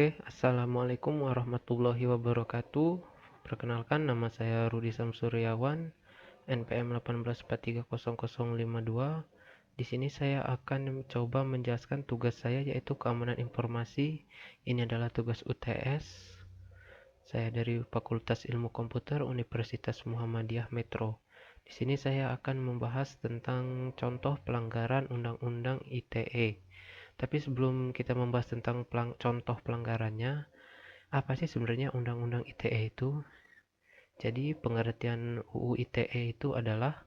Assalamualaikum warahmatullahi wabarakatuh. Perkenalkan, nama saya Rudi Samsuryawan, NPM 18430052. Di sini saya akan mencoba menjelaskan tugas saya, yaitu keamanan informasi. Ini adalah tugas UTS. Saya dari Fakultas Ilmu Komputer Universitas Muhammadiyah Metro. Di sini saya akan membahas tentang contoh pelanggaran Undang-Undang ITE. Tapi sebelum kita membahas tentang contoh pelanggarannya, apa sih sebenarnya Undang-Undang ITE itu? Jadi pengertian UU ITE itu adalah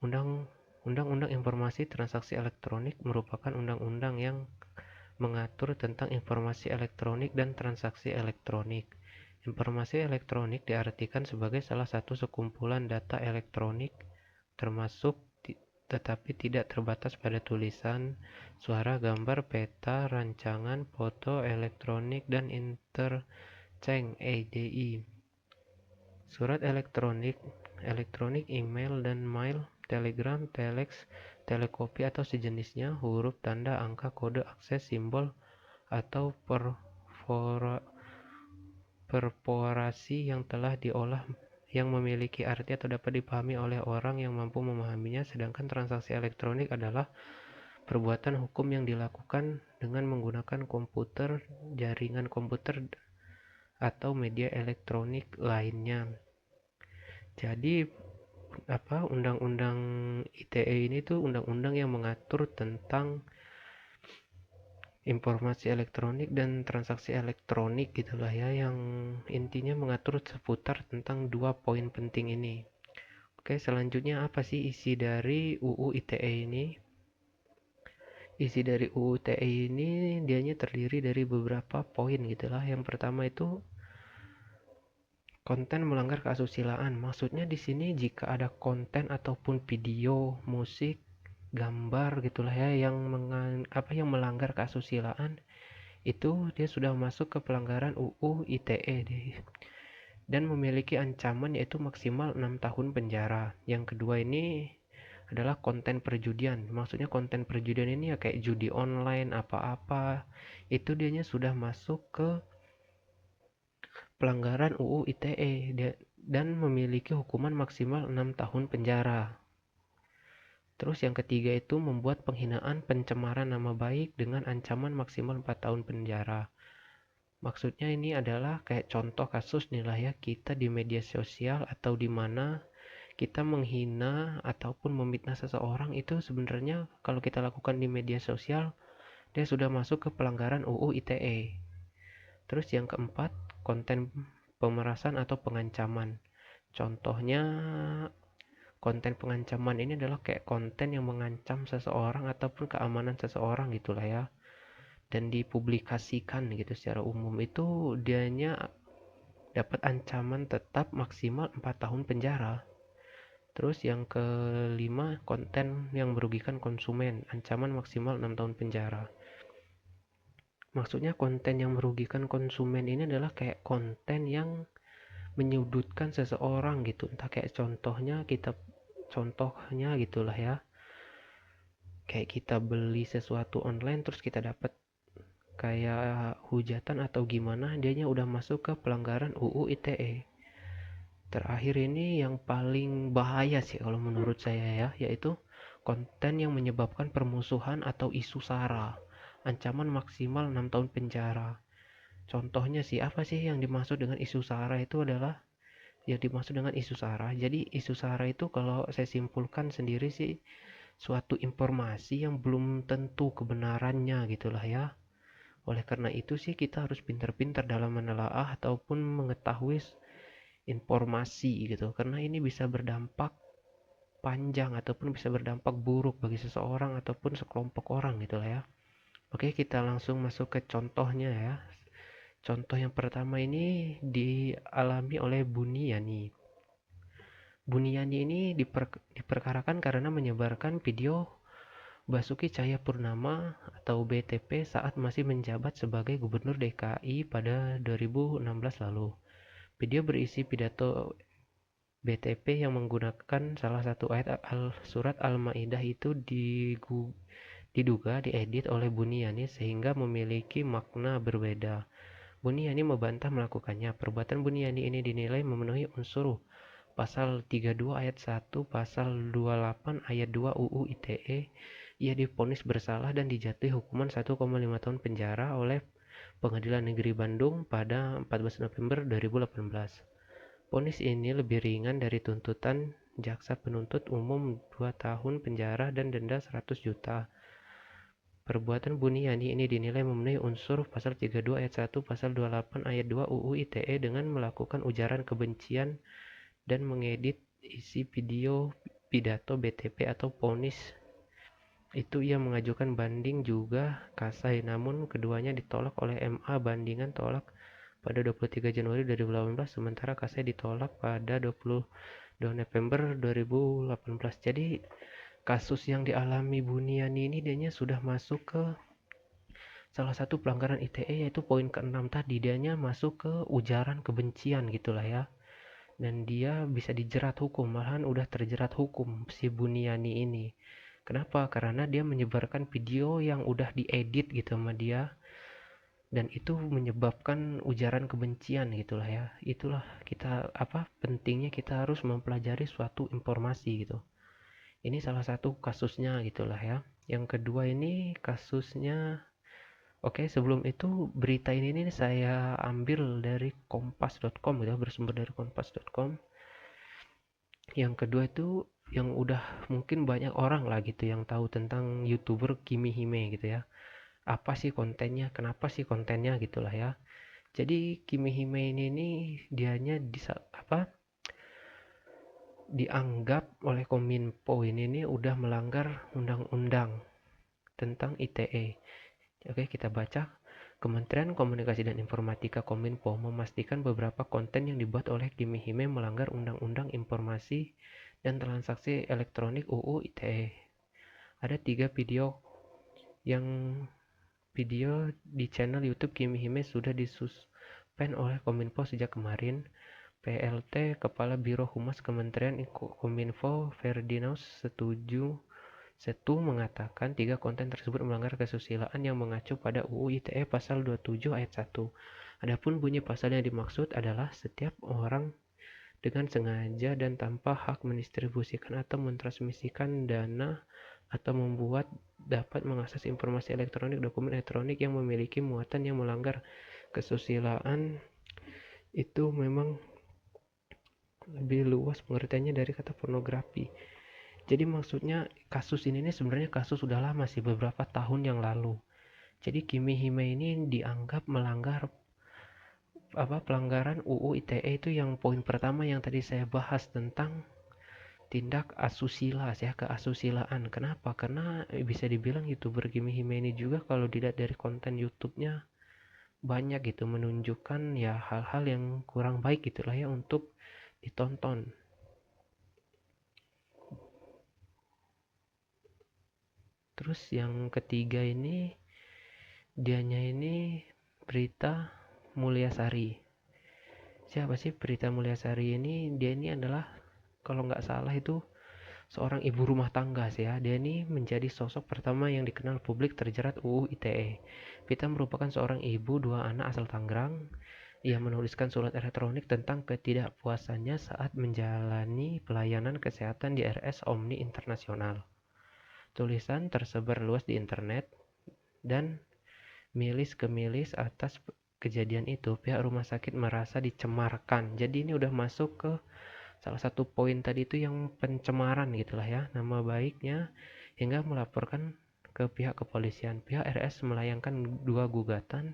Undang-Undang Informasi Transaksi Elektronik, merupakan undang-undang yang mengatur tentang informasi elektronik dan transaksi elektronik. Informasi elektronik diartikan sebagai salah satu sekumpulan data elektronik, termasuk tetapi tidak terbatas pada tulisan, suara, gambar, peta, rancangan, foto, elektronik, dan interchange (EDI), surat elektronik, email dan mail, telegram, telex, telekopi atau sejenisnya, huruf, tanda, angka, kode, akses, simbol, atau perforasi yang telah diolah yang memiliki arti atau dapat dipahami oleh orang yang mampu memahaminya. Sedangkan transaksi elektronik adalah perbuatan hukum yang dilakukan dengan menggunakan komputer, jaringan komputer, atau media elektronik lainnya. Jadi undang-undang ITE ini tuh undang-undang yang mengatur tentang informasi elektronik dan transaksi elektronik gitulah ya, yang intinya mengatur seputar tentang dua poin penting ini. Oke, selanjutnya apa sih isi dari UU ITE ini? Isi dari UU ITE ini dianya terdiri dari beberapa poin gitulah. Yang pertama itu konten melanggar keasusilaan. Maksudnya di sini jika ada konten ataupun video, musik, gambar gitulah ya yang melanggar keasusilaan, itu dia sudah masuk ke pelanggaran UU ITE dan memiliki ancaman yaitu maksimal 6 tahun penjara. Yang kedua ini adalah konten perjudian. Maksudnya konten perjudian ini ya kayak judi online apa-apa, itu dianya sudah masuk ke pelanggaran UU ITE dan memiliki hukuman maksimal 6 tahun penjara. Terus yang ketiga itu membuat penghinaan, pencemaran nama baik dengan ancaman maksimal 4 tahun penjara. Maksudnya ini adalah kayak contoh kasus nih lah ya, kita di media sosial atau di mana kita menghina ataupun memfitnah seseorang, itu sebenarnya kalau kita lakukan di media sosial, dia sudah masuk ke pelanggaran UU ITE. Terus yang keempat, konten pemerasan atau pengancaman. Contohnya konten pengancaman ini adalah kayak konten yang mengancam seseorang ataupun keamanan seseorang gitulah ya, dan dipublikasikan gitu secara umum, itu dianya dapat ancaman tetap maksimal 4 tahun penjara. Terus yang kelima, konten yang merugikan konsumen, ancaman maksimal 6 tahun penjara. Maksudnya konten yang merugikan konsumen ini adalah kayak konten yang menyudutkan seseorang gitu. Entah kayak contohnya gitulah ya. Kayak kita beli sesuatu online terus kita dapat kayak hujatan atau gimana, dianya udah masuk ke pelanggaran UU ITE. Terakhir ini yang paling bahaya sih kalau menurut saya ya, yaitu konten yang menyebabkan permusuhan atau isu sara. Ancaman maksimal 6 tahun penjara. Contohnya sih, apa sih yang dimaksud dengan isu sara itu adalah, yang dimaksud dengan isu sara. Jadi isu sara itu kalau saya simpulkan sendiri sih, suatu informasi yang belum tentu kebenarannya gitulah ya. Oleh karena itu sih kita harus pintar-pintar dalam menelaah ataupun mengetahui informasi gitu, karena ini bisa berdampak panjang ataupun bisa berdampak buruk bagi seseorang ataupun sekelompok orang gitu lah ya. Oke, kita langsung masuk ke contohnya ya. Contoh yang pertama ini dialami oleh Buniyani. Buniyani ini diperkarakan karena menyebarkan video Basuki Cahayapurnama atau BTP saat masih menjabat sebagai Gubernur DKI pada 2016 lalu. Video berisi pidato BTP yang menggunakan salah satu ayat surat Al-Maidah itu diduga diedit oleh Buniyani sehingga memiliki makna berbeda. Buniani membantah melakukannya. Perbuatan Buniani ini dinilai memenuhi unsur Pasal 32 ayat 1, Pasal 28 ayat 2 UU ITE. Ia divonis bersalah dan dijatuhi hukuman 1,5 tahun penjara oleh Pengadilan Negeri Bandung pada 14 November 2018. Vonis ini lebih ringan dari tuntutan jaksa penuntut umum 2 tahun penjara dan denda 100 juta. Perbuatan Buniani ini dinilai memenuhi unsur Pasal 32 ayat 1, Pasal 28 ayat 2 UU ITE dengan melakukan ujaran kebencian dan mengedit isi video pidato BTP atau vonis. Itu ia mengajukan banding juga kasai, namun keduanya ditolak oleh MA. Bandingan tolak pada 23 Januari 2018, sementara kasai ditolak pada 22 November 2018. Jadi kasus yang dialami Buniani ini dianya sudah masuk ke salah satu pelanggaran ITE, yaitu poin ke-6 tadi. Dianya masuk ke ujaran kebencian gitulah ya. Dan dia bisa dijerat hukum, malahan udah terjerat hukum si Buniani ini. Kenapa? Karena dia menyebarkan video yang udah diedit gitu sama dia, dan itu menyebabkan ujaran kebencian gitulah ya. Itulah kita pentingnya kita harus mempelajari suatu informasi gitu. Ini salah satu kasusnya gitulah ya. Yang kedua ini kasusnya, oke, sebelum itu berita ini nih saya ambil dari kompas.com gitu, bersumber dari kompas.com. Yang kedua itu yang udah mungkin banyak orang lah gitu yang tahu tentang YouTuber Kimi Hime gitu ya. Apa sih kontennya? Kenapa sih kontennya gitulah ya. Jadi Kimi Hime ini nih dianya dianggap oleh Kominfo ini nih udah melanggar undang-undang tentang ITE. Oke, kita baca. Kementerian Komunikasi dan Informatika Kominfo memastikan beberapa konten yang dibuat oleh Kimi Hime melanggar Undang-Undang Informasi dan Transaksi Elektronik UU ITE. Ada 3 video di channel YouTube Kimi Hime sudah disuspend oleh Kominfo sejak kemarin. PLT Kepala Biro Humas Kementerian Kominfo Ferdinand Setu mengatakan 3 konten tersebut melanggar kesusilaan yang mengacu pada UU ITE pasal 27 ayat 1. Adapun bunyi pasal yang dimaksud adalah setiap orang dengan sengaja dan tanpa hak mendistribusikan atau mentransmisikan dana atau membuat dapat mengakses informasi elektronik, dokumen elektronik yang memiliki muatan yang melanggar kesusilaan. Itu memang lebih luas pengertiannya dari kata pornografi. Jadi maksudnya kasus ini sebenarnya kasus sudah lama sih, beberapa tahun yang lalu. Jadi Kimi Hime ini dianggap melanggar pelanggaran UU ITE itu yang poin pertama yang tadi saya bahas tentang tindak asusila ya, keasusilaan. Kenapa? Karena bisa dibilang YouTuber Kimi Hime ini juga kalau dilihat dari konten YouTube-nya banyak gitu menunjukkan ya hal-hal yang kurang baik gitulah ya untuk ditonton. Terus yang ketiga ini dianya ini Berita Mulyasari. Siapa sih Berita Mulyasari ini? Dia ini adalah kalau nggak salah itu seorang ibu rumah tangga sih ya. Dia ini menjadi sosok pertama yang dikenal publik terjerat UU ITE. Vita merupakan seorang ibu 2 anak asal Tangerang. Ia menuliskan surat elektronik tentang ketidakpuasannya saat menjalani pelayanan kesehatan di RS Omni Internasional. Tulisan tersebar luas di internet dan milis ke milis atas kejadian itu. Pihak rumah sakit merasa dicemarkan. Jadi ini udah masuk ke salah satu poin tadi itu yang pencemaran gitulah ya, nama baiknya, hingga melaporkan ke pihak kepolisian. Pihak RS melayangkan 2 gugatan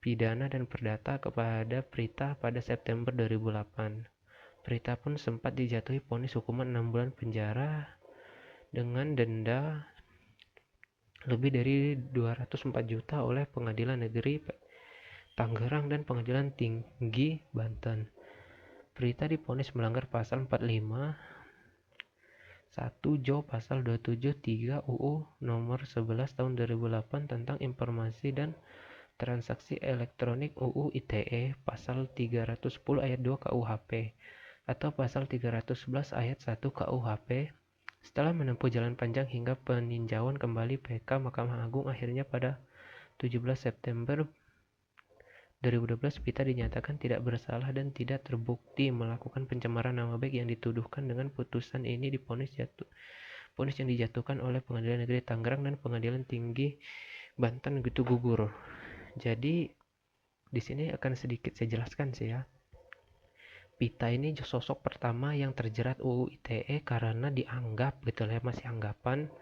pidana dan perdata kepada Prita pada September 2008. Prita pun sempat dijatuhi vonis hukuman 6 bulan penjara dengan denda lebih dari 204 juta oleh Pengadilan Negeri Tangerang dan Pengadilan Tinggi Banten. Prita divonis melanggar pasal 45 1 Jo pasal 273 UU nomor 11 tahun 2008 tentang informasi dan transaksi elektronik UU ITE, pasal 310 ayat 2 KUHP atau pasal 311 ayat 1 KUHP. Setelah menempuh jalan panjang hingga peninjauan kembali PK Mahkamah Agung, akhirnya pada 17 September 2012 Pita dinyatakan tidak bersalah dan tidak terbukti melakukan pencemaran nama baik yang dituduhkan. Dengan putusan ini divonis yang dijatuhkan oleh Pengadilan Negeri Tangerang dan Pengadilan Tinggi Banten gitu gugur. Jadi di sini akan sedikit saya jelaskan sih ya. Pita ini sosok pertama yang terjerat UU ITE karena dianggap gitu lah, masih anggapan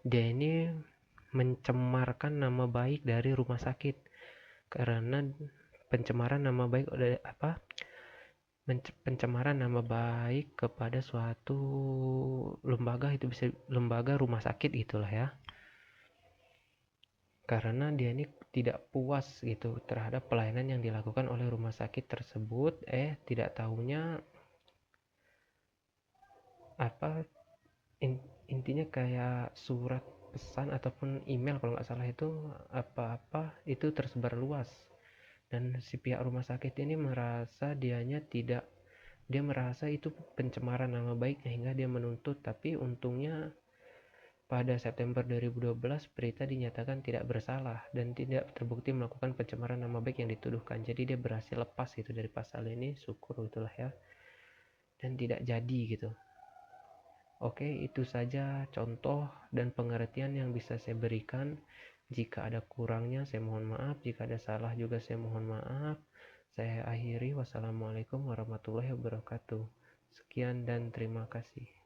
dia ini mencemarkan nama baik dari rumah sakit, karena pencemaran nama baik pencemaran nama baik kepada suatu lembaga, itu bisa lembaga rumah sakit gitulah ya, karena dia ini tidak puas gitu terhadap pelayanan yang dilakukan oleh rumah sakit tersebut. Tidak tahunya apa intinya kayak surat pesan ataupun email kalau nggak salah itu apa-apa itu tersebar luas, dan si pihak rumah sakit ini merasa dia merasa itu pencemaran nama baik hingga dia menuntut. Tapi untungnya pada September 2012 Prita dinyatakan tidak bersalah dan tidak terbukti melakukan pencemaran nama baik yang dituduhkan. Jadi dia berhasil lepas itu dari pasal ini, syukur itulah ya, dan tidak jadi gitu. Oke, itu saja contoh dan pengertian yang bisa saya berikan. Jika ada kurangnya saya mohon maaf, jika ada salah juga saya mohon maaf. Saya akhiri, wassalamualaikum warahmatullahi wabarakatuh. Sekian dan terima kasih.